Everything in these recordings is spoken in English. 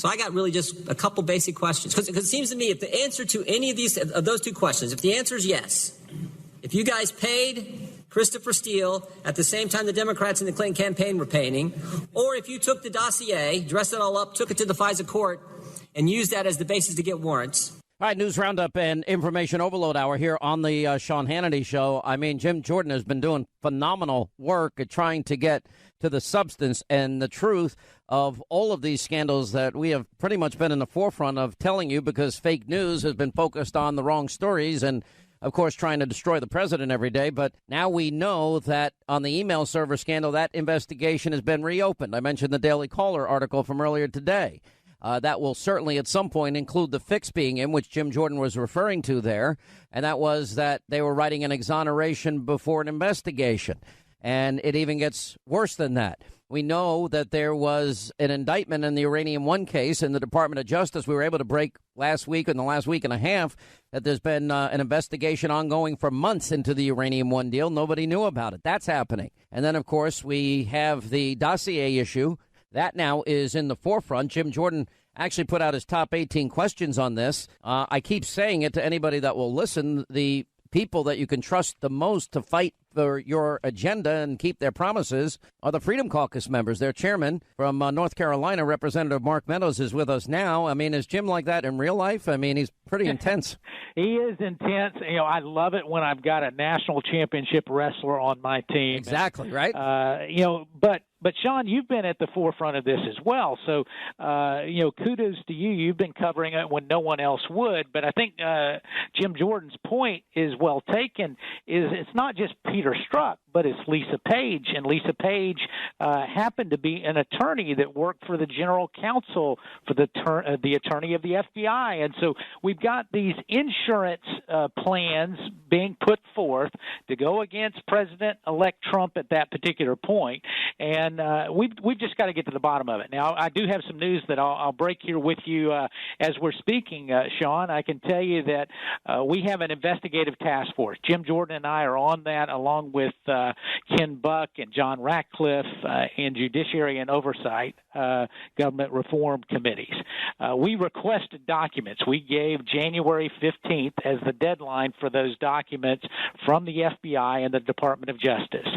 So I got really just a couple basic questions. Because it seems to me if the answer to any of those two questions, if the answer is yes, if you guys paid Christopher Steele at the same time the Democrats in the Clinton campaign were paying, or if you took the dossier, dressed it all up, took it to the FISA court, and used that as the basis to get warrants. All right, news roundup and information overload hour here on the Sean Hannity Show. I mean, Jim Jordan has been doing phenomenal work at trying to get to the substance and the truth of all of these scandals that we have pretty much been in the forefront of telling you, because fake news has been focused on the wrong stories and, of course, trying to destroy the president every day. But now we know that on the email server scandal, that investigation has been reopened. I mentioned the Daily Caller article from earlier today. That will certainly at some point include the fix being in, which Jim Jordan was referring to there. And that was that they were writing an exoneration before an investigation. And it even gets worse than that. We know that there was an indictment in the Uranium One case in the Department of Justice. We were able to break last week, in the last week and a half, that there's been an investigation ongoing for months into the Uranium One deal. Nobody knew about it. That's happening. And then, of course, we have the dossier issue. That now is in the forefront. Jim Jordan actually put out his top 18 questions on this. I keep saying it to anybody that will listen. The people that you can trust the most to fight for your agenda and keep their promises are the Freedom Caucus members. Their chairman from North Carolina, Representative Mark Meadows, is with us now. I mean, is Jim like that in real life? I mean, he's pretty intense. He is intense. You know, I love it when I've got a national championship wrestler on my team. Exactly, right? But Sean, you've been at the forefront of this as well. So, kudos to you. You've been covering it when no one else would. But I think Jim Jordan's point is well taken. It's not just Peter Strzok, but it's Lisa Page. And Lisa Page happened to be an attorney that worked for the general counsel for the attorney of the FBI. And so we've got these insurance plans being put forth to go against President-elect Trump at that particular point. And we've just got to get to the bottom of it. Now, I do have some news that I'll break here with you as we're speaking, Sean. I can tell you that we have an investigative task force. Jim Jordan and I are on that, along with Ken Buck and John Ratcliffe and Judiciary and Oversight Government Reform Committees. We requested documents. We gave January 15th as the deadline for those documents from the FBI and the Department of Justice.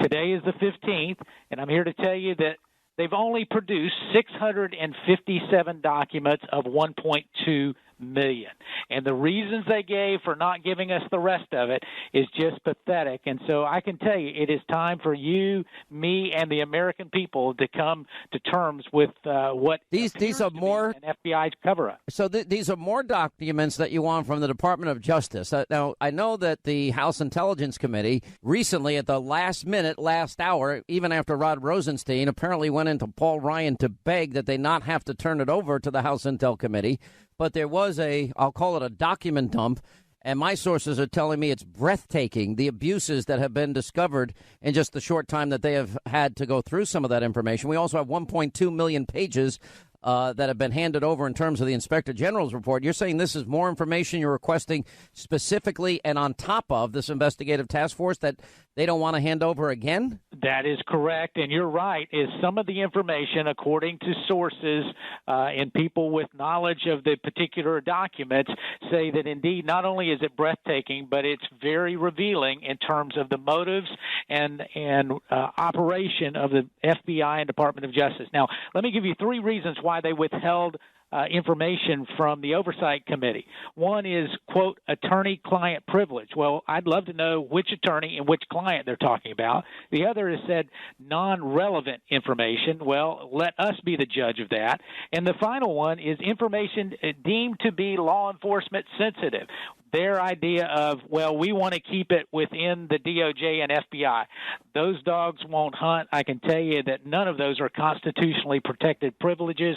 Today is the 15th, and I'm here to tell you that they've only produced 657 documents of 1.2 million. And the reasons they gave for not giving us the rest of it is just pathetic. And so I can tell you it is time for you, me, and the American people to come to terms with what these are more an FBI's cover-up. So these are more documents that you want from the Department of Justice. Now, I know that the House Intelligence Committee recently, at the last minute, last hour, even after Rod Rosenstein apparently went into Paul Ryan to beg that they not have to turn it over to the House Intel Committee. But there was I'll call it a document dump, and my sources are telling me it's breathtaking, the abuses that have been discovered in just the short time that they have had to go through some of that information. We also have 1.2 million pages that have been handed over in terms of the Inspector General's report. You're saying this is more information you're requesting specifically and on top of this investigative task force that they don't want to hand over again? That is correct, and you're right, is some of the information, according to sources and people with knowledge of the particular documents, say that indeed not only is it breathtaking, but it's very revealing in terms of the motives and operation of the FBI and Department of Justice. Now, let me give you three reasons why they withheld information from the Oversight Committee. One is, quote, attorney-client privilege. Well, I'd love to know which attorney and which client they're talking about. The other is said non-relevant information. Well, let us be the judge of that. And the final one is information deemed to be law enforcement sensitive. Their idea of, well, we want to keep it within the DOJ and FBI. Those dogs won't hunt. I can tell you that none of those are constitutionally protected privileges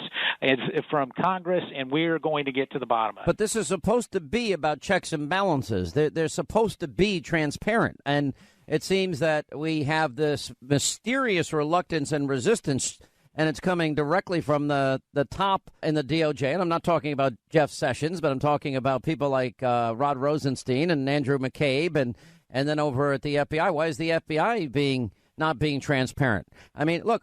from Congress, and we're going to get to the bottom of it. But this is supposed to be about checks and balances. They're supposed to be transparent. And it seems that we have this mysterious reluctance and resistance, and it's coming directly from the top in the DOJ. And I'm not talking about Jeff Sessions, but I'm talking about people like Rod Rosenstein and Andrew McCabe and then over at the FBI. Why is the FBI not being transparent? I mean, look,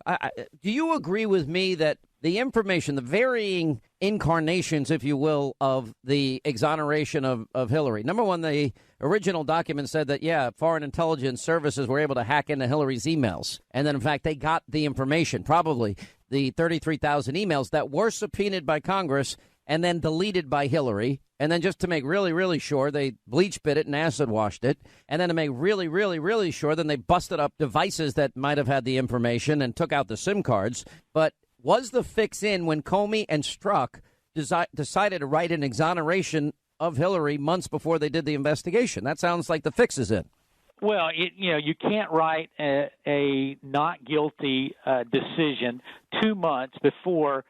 do you agree with me that the information, the varying incarnations, if you will, of the exoneration of Hillary. Number one, the original document said that, yeah, foreign intelligence services were able to hack into Hillary's emails. And then, in fact, they got the information, probably the 33,000 emails that were subpoenaed by Congress and then deleted by Hillary. And then just to make really, really sure, they bleach bit it and acid washed it. And then to make really, really, really sure, then they busted up devices that might have had the information and took out the SIM cards. But was the fix in when Comey and Strzok decided to write an exoneration of Hillary months before they did the investigation? That sounds like the fix is in. Well, you can't write a not guilty decision 2 months before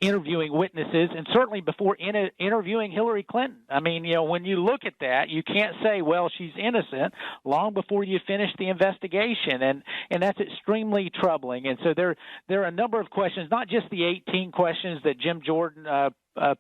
interviewing witnesses, and certainly before interviewing Hillary Clinton. I mean, when you look at that, you can't say, well, she's innocent long before you finish the investigation, and that's extremely troubling. And so there are a number of questions, not just the 18 questions that Jim Jordan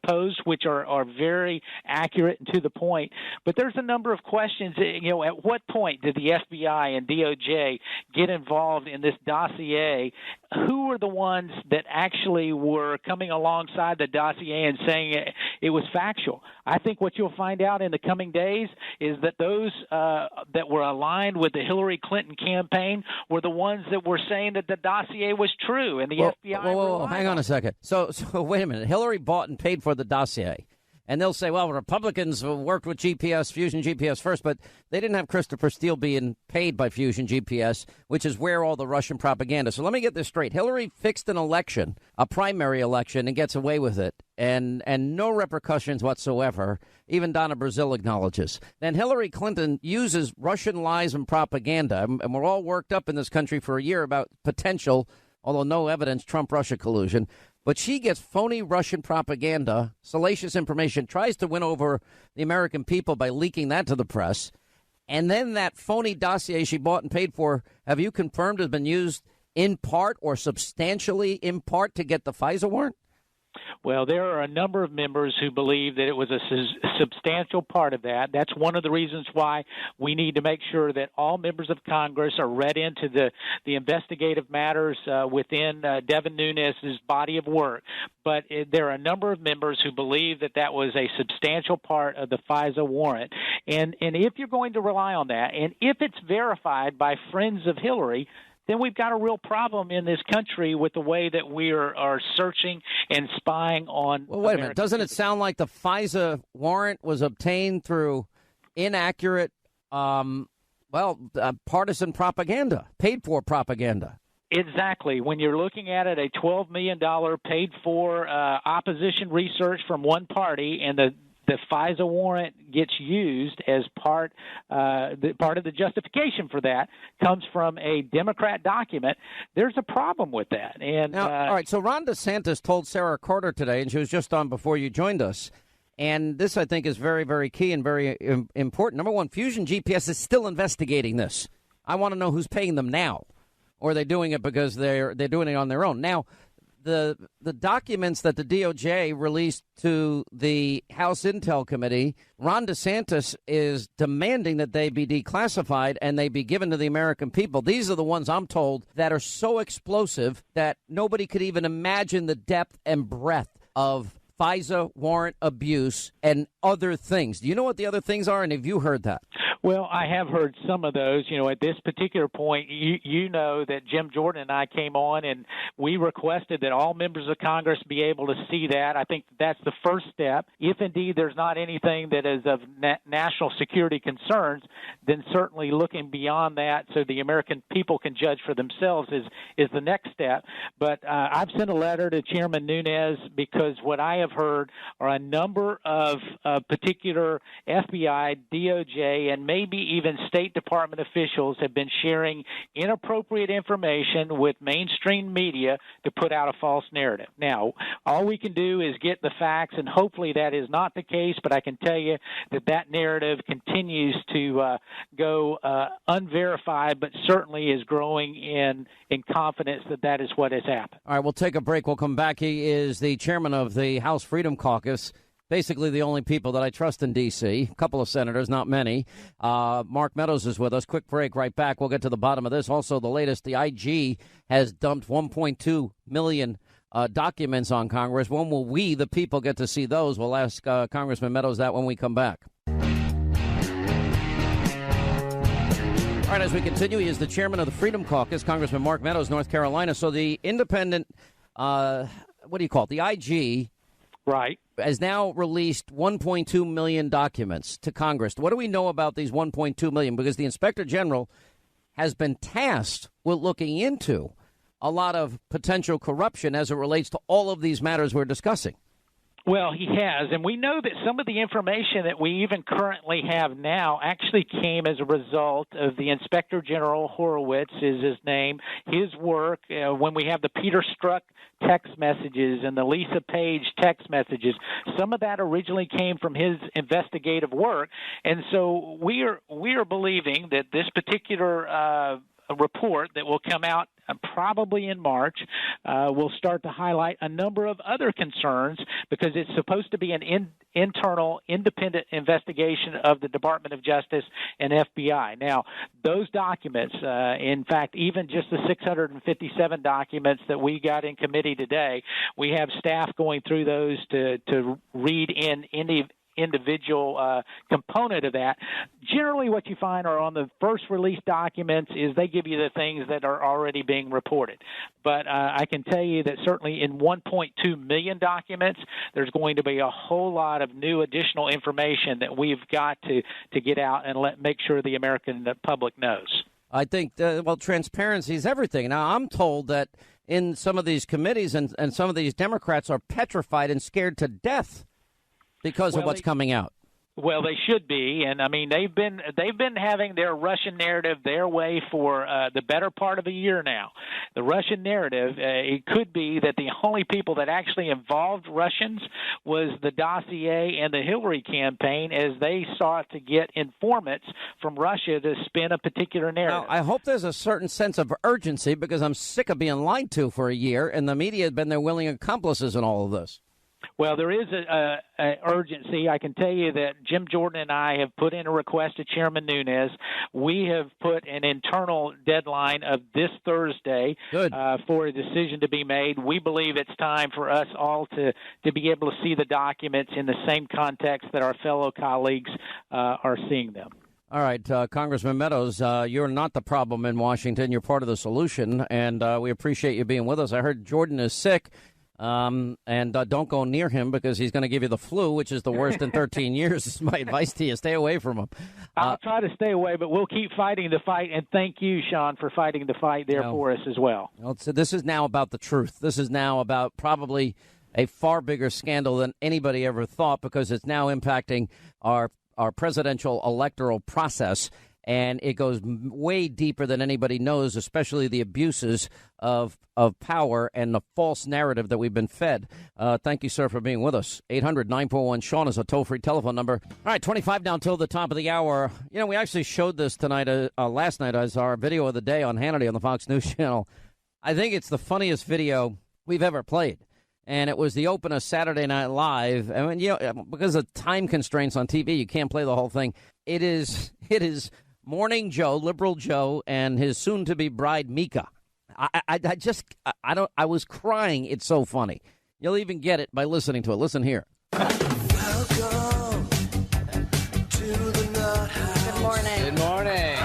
posed, which are very accurate and to the point. But there's a number of questions, at what point did the FBI and DOJ get involved in this dossier? Who are the ones that actually were coming alongside the dossier and saying it was factual? I think what you'll find out in the coming days is that those that were aligned with the Hillary Clinton campaign were the ones that were saying that the dossier was true, and the FBI. Whoa, hang on a second. So wait a minute. Hillary bought and paid for the dossier. And they'll say, well, Republicans worked with Fusion GPS first, but they didn't have Christopher Steele being paid by Fusion GPS, which is where all the Russian propaganda. So let me get this straight. Hillary fixed an election, a primary election, and gets away with it, and no repercussions whatsoever. Even Donna Brazile acknowledges. Then Hillary Clinton uses Russian lies and propaganda, and we're all worked up in this country for a year about potential, although no evidence, Trump-Russia collusion. But she gets phony Russian propaganda, salacious information, tries to win over the American people by leaking that to the press. And then that phony dossier she bought and paid for, have you confirmed, has been used in part or substantially in part to get the FISA warrant? Well, there are a number of members who believe that it was a substantial part of that. That's one of the reasons why we need to make sure that all members of Congress are read into the investigative matters within Devin Nunes' body of work. But there are a number of members who believe that that was a substantial part of the FISA warrant. And if you're going to rely on that, and if it's verified by friends of Hillary, then we've got a real problem in this country with the way that we are searching and spying on. Well, wait a minute. Doesn't it sound like the FISA warrant was obtained through inaccurate, partisan propaganda, paid-for propaganda? Exactly. When you're looking at it, a $12 million paid-for opposition research from one party, and the FISA warrant gets used as part of the justification for that comes from a Democrat document. There's a problem with that. And now, all right. So Ron DeSantis told Sarah Carter today, and she was just on before you joined us. And this, I think, is very, very key and very important. Number one, Fusion GPS is still investigating this. I want to know who's paying them now, or are they doing it because they're doing it on their own now? The documents that the DOJ released to the House Intel Committee, Ron DeSantis is demanding that they be declassified and they be given to the American people. These are the ones I'm told that are so explosive that nobody could even imagine the depth and breadth of FISA warrant abuse and other things. Do you know what the other things are, and have you heard that? Well, I have heard some of those. At this particular point, you know that Jim Jordan and I came on, and we requested that all members of Congress be able to see that. I think that's the first step. If indeed there's not anything that is of national security concerns, then certainly looking beyond that so the American people can judge for themselves is the next step. But I've sent a letter to Chairman Nunes because what I have heard are a number of particular FBI, DOJ, and maybe even State Department officials have been sharing inappropriate information with mainstream media to put out a false narrative. Now, all we can do is get the facts, and hopefully that is not the case, but I can tell you that narrative continues to go unverified, but certainly is growing in confidence that is what has happened. All right, we'll take a break. We'll come back. He is the chairman of the House Freedom Caucus. Basically the only people that I trust in D.C., a couple of senators, not many. Mark Meadows is with us. Quick break, right back. We'll get to the bottom of this. Also, the latest, the IG has dumped $1.2 million documents on Congress. When will we, the people, get to see those? We'll ask Congressman Meadows that when we come back. All right, as we continue, he is the chairman of the Freedom Caucus, Congressman Mark Meadows, North Carolina. So the independent, what do you call it, the IG, right, has now released 1.2 million documents to Congress. What do we know about these 1.2 million? Because the Inspector General has been tasked with looking into a lot of potential corruption as it relates to all of these matters we're discussing. Well, he has, and we know that some of the information that we even currently have now actually came as a result of the Inspector General, Horowitz is his name, his work, when we have the Peter Strzok text messages and the Lisa Page text messages. Some of that originally came from his investigative work, and so we are believing that this particular report that will come out probably in March will start to highlight a number of other concerns, because it's supposed to be an internal, independent investigation of the Department of Justice and FBI. Now, those documents, in fact, even just the 657 documents that we got in committee today, we have staff going through those to read in any individual component of that. Generally, what you find are on the first release documents is they give you the things that are already being reported. But I can tell you that certainly in 1.2 million documents, there's going to be a whole lot of new additional information that we've got to get out and make sure the American public knows. I think, transparency is everything. Now, I'm told that in some of these committees and some of these Democrats are petrified and scared to death because of what's coming out. Well, they should be, and I mean they've been having their Russian narrative their way for the better part of a year now. The Russian narrative, it could be that the only people that actually involved Russians was the dossier and the Hillary campaign, as they sought to get informants from Russia to spin a particular narrative. Now, I hope there's a certain sense of urgency, because I'm sick of being lied to for a year, and the media have been their willing accomplices in all of this. Well, there is a urgency. I can tell you that Jim Jordan and I have put in a request to Chairman Nunes. We have put an internal deadline of this Thursday for a decision to be made. We believe it's time for us all to be able to see the documents in the same context that our fellow colleagues are seeing them. All right, Congressman Meadows, you're not the problem in Washington. You're part of the solution, and we appreciate you being with us. I heard Jordan is sick. And don't go near him, because he's going to give you the flu, which is the worst in 13 years. This is my advice to you. Stay away from him. I'll try to stay away, but we'll keep fighting the fight. And thank you, Sean, for fighting the fight there for us as well. So this is now about the truth. This is now about probably a far bigger scandal than anybody ever thought, because it's now impacting our presidential electoral process. And it goes way deeper than anybody knows, especially the abuses of power and the false narrative that we've been fed. Thank you, sir, for being with us. 800-941-SEAN is a toll-free telephone number. All right, 25 down till the top of the hour. You know, we actually showed this tonight, last night, as our video of the day on Hannity on the Fox News Channel. I think it's the funniest video we've ever played. And it was the open of Saturday Night Live. I mean, you know, because of time constraints on TV, you can't play the whole thing. It is Morning Joe, Liberal Joe, and his soon-to-be bride, Mika. I was crying. It's so funny. You'll even get it by listening to it. Listen here. Welcome to the Nut House. Good morning. Good morning.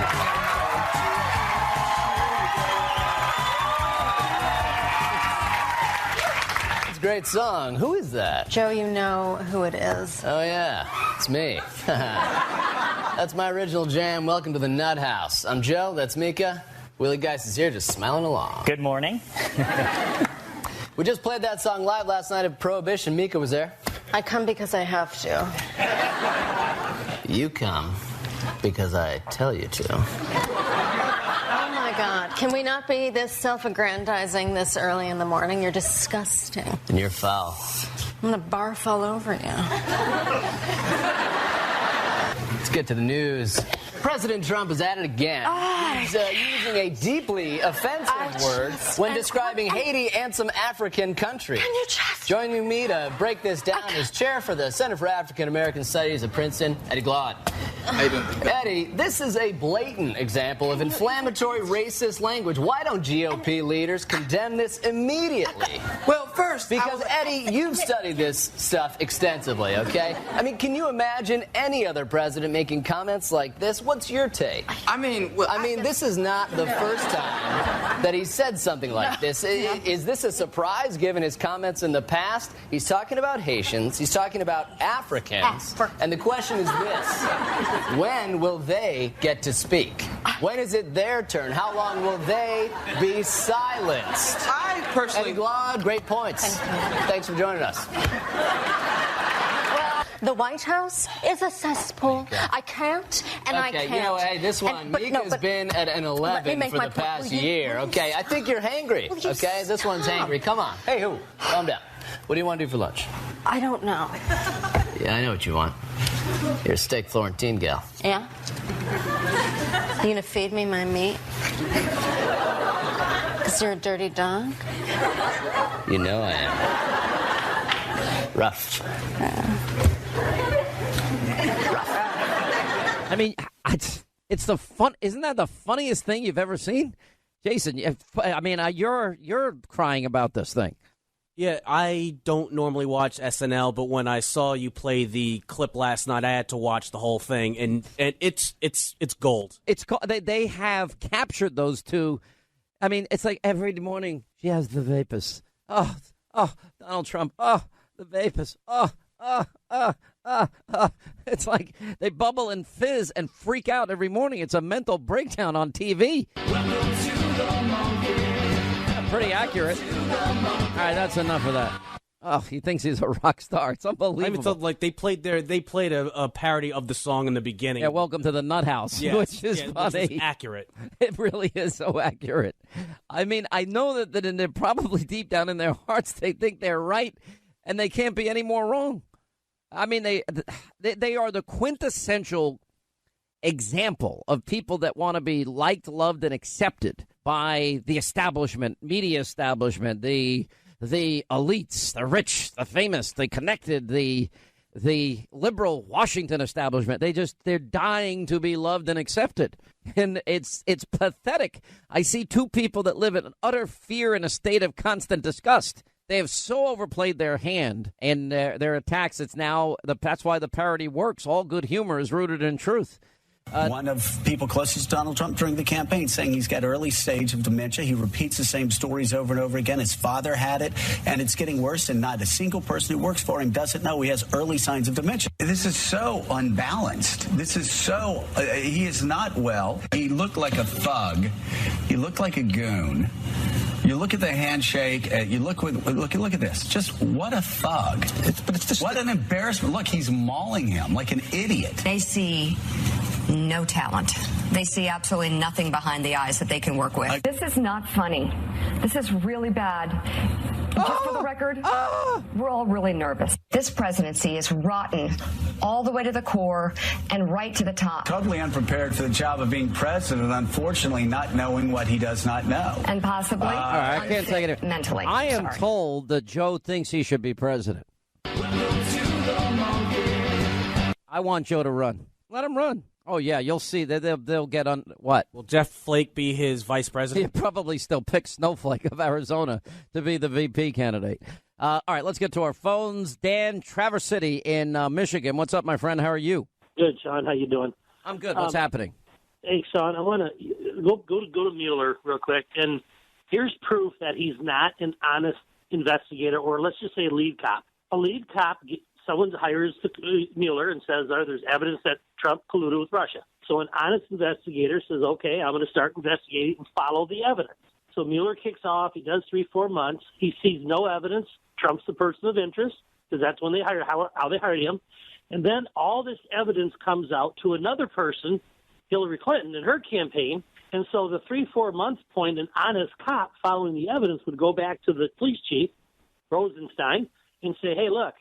It's a great song. Who is that? Joe, you know who it is. Oh, yeah. It's me. That's my original jam. Welcome to the Nut House. I'm Joe. That's Mika. Willie Geist is here just smiling along. Good morning. We just played that song live last night at Prohibition. Mika was there. I come because I have to. You come because I tell you to. Oh, my God. Can we not be this self-aggrandizing this early in the morning? You're disgusting. And you're foul. I'm going to barf all over you. Let's get to the news. President Trump is at it again. He's using a deeply offensive word when describing Haiti and some African countries. Joining me to break this down is Chair for the Center for African American Studies at Princeton, Eddie Glaude. How you doing? Eddie, this is a blatant example of inflammatory racist language. Why don't GOP leaders condemn this immediately? Well, first, because Eddie, you've studied this stuff extensively, okay? I mean, can you imagine any other president making comments like this? What's your take? I mean, This is not the first time that he said something like this. Is this a surprise given his comments in the past? He's talking about Haitians. He's talking about Africans. And the question is this. When will they get to speak? When is it their turn? How long will they be silenced? I personally... Eddie Glaude, great points. Thanks for joining us. The White House is a cesspool. I can't, and I can't. You know, hey, this one, Mika's been at an 11 for the past year. Okay, I think you're hangry. Okay, this one's hangry. Come on. Hey, who? Calm down. What do you want to do for lunch? I don't know. Yeah, I know what you want. You're a steak Florentine gal. Yeah? You gonna feed me my meat? Because you're a dirty dog? You know I am. Rough. I mean, it's the fun. Isn't that the funniest thing you've ever seen, Jason? I mean, you're crying about this thing. Yeah, I don't normally watch SNL, but when I saw you play the clip last night, I had to watch the whole thing, and it's gold. They have captured those two. I mean, it's like every morning she has the vapors. Oh, Donald Trump. Oh, the vapors. It's like they bubble and fizz and freak out every morning. It's a mental breakdown on TV. Pretty accurate. All right, that's enough of that. Oh, he thinks he's a rock star. It's unbelievable. I mean, so, like they played a parody of the song in the beginning. Yeah, welcome to the Nut House, which is funny. Which is accurate. It really is so accurate. I mean, I know that in their probably deep down in their hearts they think they're right, and they can't be any more wrong. I mean, they are the quintessential example of people that want to be liked, loved, and accepted by the establishment, media establishment, the elites, the rich, the famous, the connected, the liberal Washington establishment. They're dying to be loved and accepted. And it's pathetic. I see two people that live in utter fear and a state of constant disgust. They have so overplayed their hand in their attacks. That's why the parody works. All good humor is rooted in truth. One of people closest to Donald Trump during the campaign saying he's got early stage of dementia. He repeats the same stories over and over again. His father had it, and it's getting worse, and not a single person who works for him doesn't know he has early signs of dementia. This is so unbalanced. This is so... he is not well. He looked like a thug. He looked like a goon. You look at the handshake. You look at this. Just what a thug! What an embarrassment! Look, he's mauling him like an idiot. They see no talent. They see absolutely nothing behind the eyes that they can work with. This is not funny. This is really bad. Just for the record, we're all really nervous. This presidency is rotten all the way to the core and right to the top. Totally unprepared for the job of being president, unfortunately not knowing what he does not know. And possibly all right, I can't take it mentally. I am told that Joe thinks he should be president. I want Joe to run. Let him run. Oh, yeah, you'll see. They'll get on what? Will Jeff Flake be his vice president? He'll probably still pick Snowflake of Arizona to be the VP candidate. All right, let's get to our phones. Dan, Traverse City in Michigan. What's up, my friend? How are you? Good, Sean. How you doing? I'm good. What's happening? Hey, Sean, I want to go to Mueller real quick. And here's proof that he's not an honest investigator, or let's just say lead cop. A lead cop, someone hires Mueller and says, there's evidence that Trump colluded with Russia. So an honest investigator says, okay, I'm going to start investigating and follow the evidence. So Mueller kicks off. He does 3-4 months. He sees no evidence. Trump's the person of interest because that's when they hired how they hired him. And then all this evidence comes out to another person, Hillary Clinton, in her campaign. And so the 3-4 month point, an honest cop following the evidence would go back to the police chief, Rosenstein, and say, hey, look,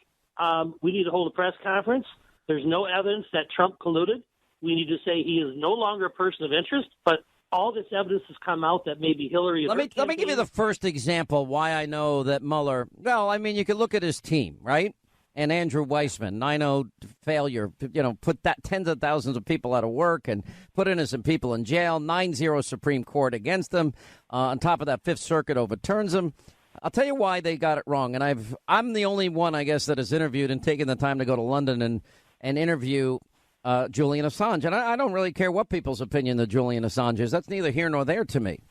we need to hold a press conference. There's no evidence that Trump colluded. we need to say he is no longer a person of interest, but all this evidence has come out that maybe Hillary... Let me give you the first example why I know that Mueller... Well, I mean, you could look at his team, right? And Andrew Weissman, 9-0 failure, put that tens of thousands of people out of work and put innocent people in jail, 9-0 Supreme Court against them. On top of that, Fifth Circuit overturns them. I'll tell you why they got it wrong. And I'm the only one, I guess, that has interviewed and taken the time to go to London and interview Julian Assange. And I don't really care what people's opinion of Julian Assange is. That's neither here nor there to me.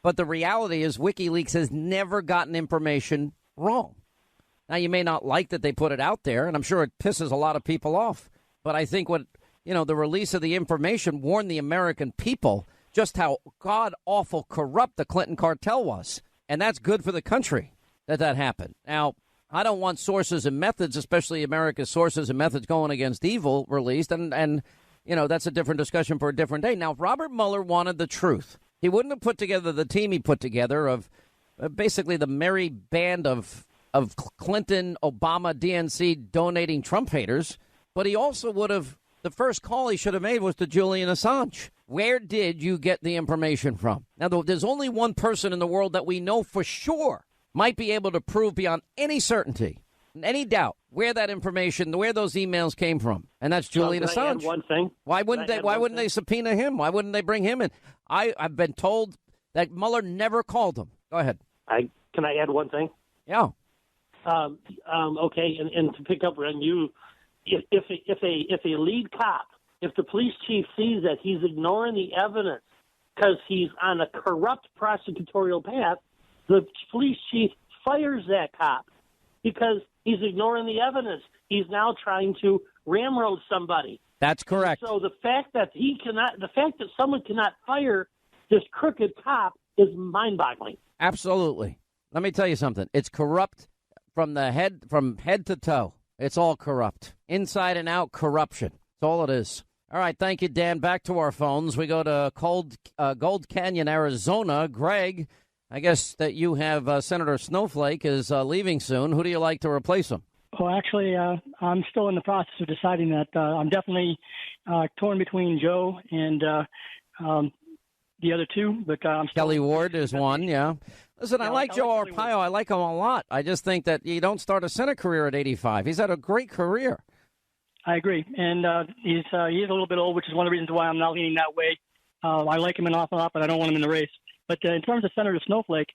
But the reality is WikiLeaks has never gotten information wrong. Now, you may not like that they put it out there, and I'm sure it pisses a lot of people off. But I think the release of the information warned the American people just how god-awful corrupt the Clinton cartel was. And that's good for the country that happened. Now, I don't want sources and methods, especially America's sources and methods going against evil, released. And that's a different discussion for a different day. Now, if Robert Mueller wanted the truth, he wouldn't have put together the team he put together of basically the merry band of Clinton, Obama, DNC donating Trump haters. But he also would have, the first call he should have made was to Julian Assange. Where did you get the information from? Now, there's only one person in the world that we know for sure might be able to prove beyond any certainty, any doubt, where that information, where those emails came from. And that's Julian Assange. I add one thing? Why wouldn't they subpoena him? Why wouldn't they bring him in? I've been told that Mueller never called him. Go ahead. Can I add one thing? Yeah. Okay, and to pick up on you, if a lead cop, if the police chief sees that he's ignoring the evidence because he's on a corrupt prosecutorial path, the police chief fires that cop because he's ignoring the evidence. He's now trying to ramrod somebody. That's correct. So the fact that someone cannot fire this crooked cop is mind-boggling. Absolutely. Let me tell you something. It's corrupt from head to toe. It's all corrupt. Inside and out corruption. That's all it is. All right. Thank you, Dan. Back to our phones. We go to Gold Canyon, Arizona. Greg, I guess that you have Senator Snowflake is leaving soon. Who do you like to replace him? Well, actually, I'm still in the process of deciding that. I'm definitely torn between Joe and the other two, but I'm still... Kelly Ward is one, yeah. Listen, I like Joe Arpaio. I like him a lot. I just think that you don't start a Senate career at 85. He's had a great career. I agree, and he is a little bit old, which is one of the reasons why I'm not leaning that way. I like him an awful lot, but I don't want him in the race. But in terms of Senator Snowflake,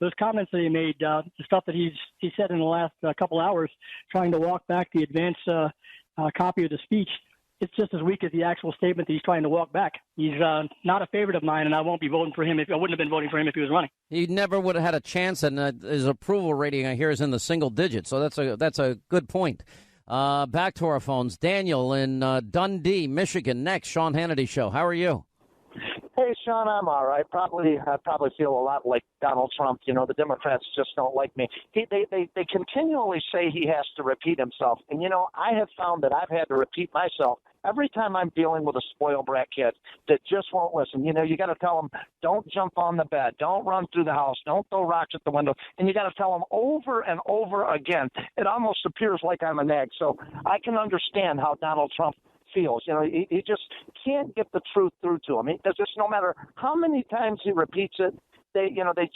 those comments that he made, the stuff that he said in the last couple hours, trying to walk back the advance copy of the speech, it's just as weak as the actual statement that he's trying to walk back. He's not a favorite of mine, and I won't be voting for him. I wouldn't have been voting for him if he was running. He never would have had a chance, and his approval rating, I hear, is in the single digits. So that's a good point. Back to our phones. Daniel in Dundee, Michigan. Next, Sean Hannity Show. How are you? Hey, Sean, I'm all right. I probably feel a lot like Donald Trump. You know, the Democrats just don't like me. They continually say he has to repeat himself. And, I have found that I've had to repeat myself every time I'm dealing with a spoiled brat kid that just won't listen. You got to tell them, don't jump on the bed, don't run through the house, don't throw rocks at the window. And you got to tell them over and over again. It almost appears like I'm a nag. So I can understand how Donald Trump feels. He just can't get the truth through to him. It's just no matter how many times he repeats it, they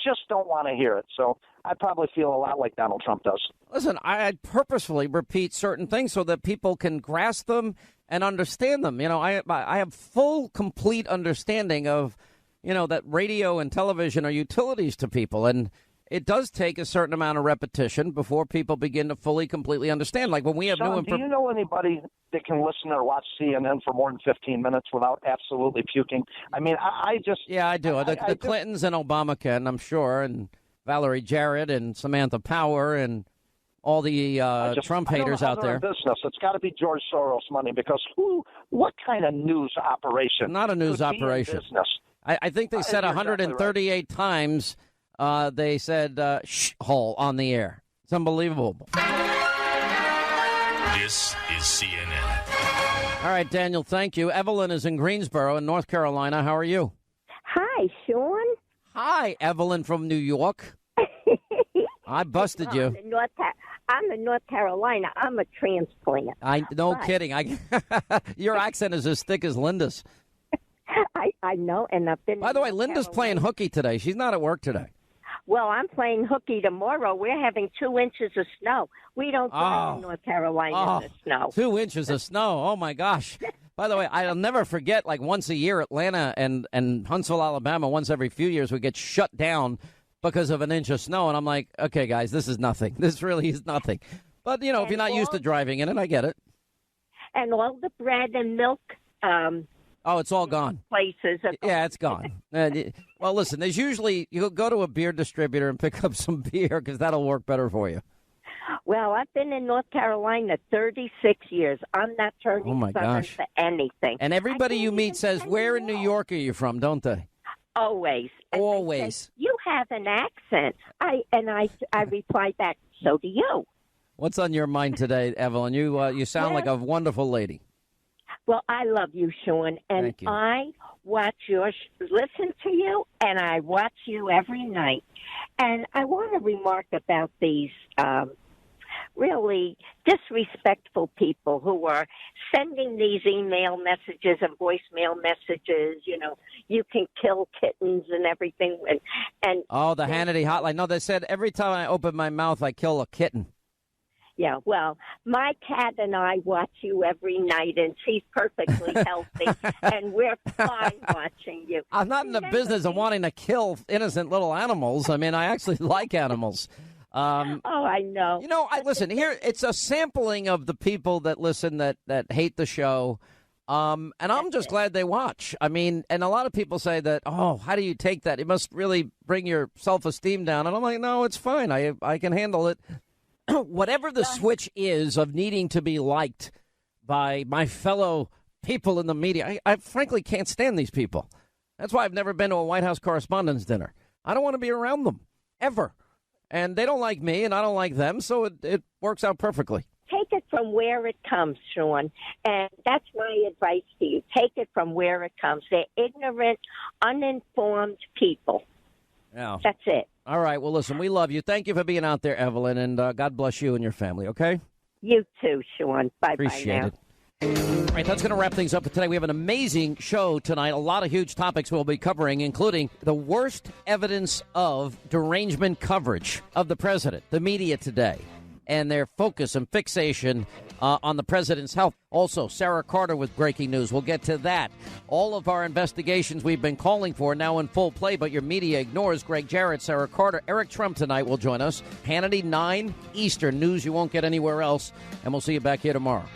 just don't want to hear it. So I probably feel a lot like Donald Trump does. Listen, I purposefully repeat certain things so that people can grasp them and understand them. I have full, complete understanding of, that radio and television are utilities to people. And it does take a certain amount of repetition before people begin to fully, completely understand. Like when we have Sean, do you know anybody that can listen or watch CNN for more than 15 minutes without absolutely puking? I mean, I just... Yeah, I do. The Clintons and Obama can, I'm sure, and Valerie Jarrett and Samantha Power and all the Trump haters out there. Business. It's got to be George Soros money because what kind of news operation? Not a news operation. I think they said 138 times... they said hole on the air. It's unbelievable. This is CNN. All right, Daniel, thank you. Evelyn is in Greensboro in North Carolina. How are you? Hi, Sean. Hi, Evelyn from New York. I busted you. I'm in North Carolina. I'm a transplant. No kidding. Your accent is as thick as Linda's. I know, and I've been. By the way, Linda's playing hooky today. She's not at work today. Well, I'm playing hooky tomorrow. We're having 2 inches of snow. We don't play in North Carolina in the snow. 2 inches of snow. Oh, my gosh. By the way, I'll never forget, like once a year, Atlanta and Huntsville, Alabama, once every few years, we get shut down because of an inch of snow. And I'm like, okay, guys, this is nothing. This really is nothing. But, you know, if you're not used to driving in it, I get it. And all the bread and milk it's all gone. Places. Yeah, it's gone. Well, listen, there's usually, you go to a beer distributor and pick up some beer because that'll work better for you. Well, I've been in North Carolina 36 years. I'm not turning southern for anything. And everybody you meet says, where in New York are you from, don't they? Always. And always. Say, you have an accent. I reply back, so do you. What's on your mind today, Evelyn? You sound like a wonderful lady. Well, I love you, Sean, and Thank you. I watch listen to you, and I watch you every night. And I want to remark about these really disrespectful people who are sending these email messages and voicemail messages. You know, you can kill kittens and everything. And the Hannity hotline. No, they said every time I open my mouth, I kill a kitten. Yeah, well, my cat and I watch you every night, and she's perfectly healthy, and we're fine watching you. I'm not in the business of wanting to kill innocent little animals. I mean, I actually like animals. I know. You know, listen, here, it's a sampling of the people that listen that hate the show, and I'm just glad they watch. I mean, and a lot of people say that, how do you take that? It must really bring your self-esteem down. And I'm like, no, it's fine. I can handle it. Whatever the switch is of needing to be liked by my fellow people in the media, I frankly can't stand these people. That's why I've never been to a White House Correspondents' Dinner. I don't want to be around them, ever. And they don't like me, and I don't like them, so it works out perfectly. Take it from where it comes, Sean, and that's my advice to you. Take it from where it comes. They're ignorant, uninformed people. Yeah. That's it. All right. Well, listen, we love you. Thank you for being out there, Evelyn, and God bless you and your family, okay? You too, Sean. Bye-bye Appreciate now. it. All right, that's going to wrap things up for today. We have an amazing show tonight. A lot of huge topics we'll be covering, including the worst evidence of derangement coverage of the president, the media today, and their focus and fixation on the president's health. Also, Sarah Carter with breaking news. We'll get to that. All of our investigations we've been calling for now in full play, but your media ignores. Greg Jarrett, Sarah Carter, Eric Trump tonight will join us. Hannity, 9 Eastern. News you won't get anywhere else. And we'll see you back here tomorrow.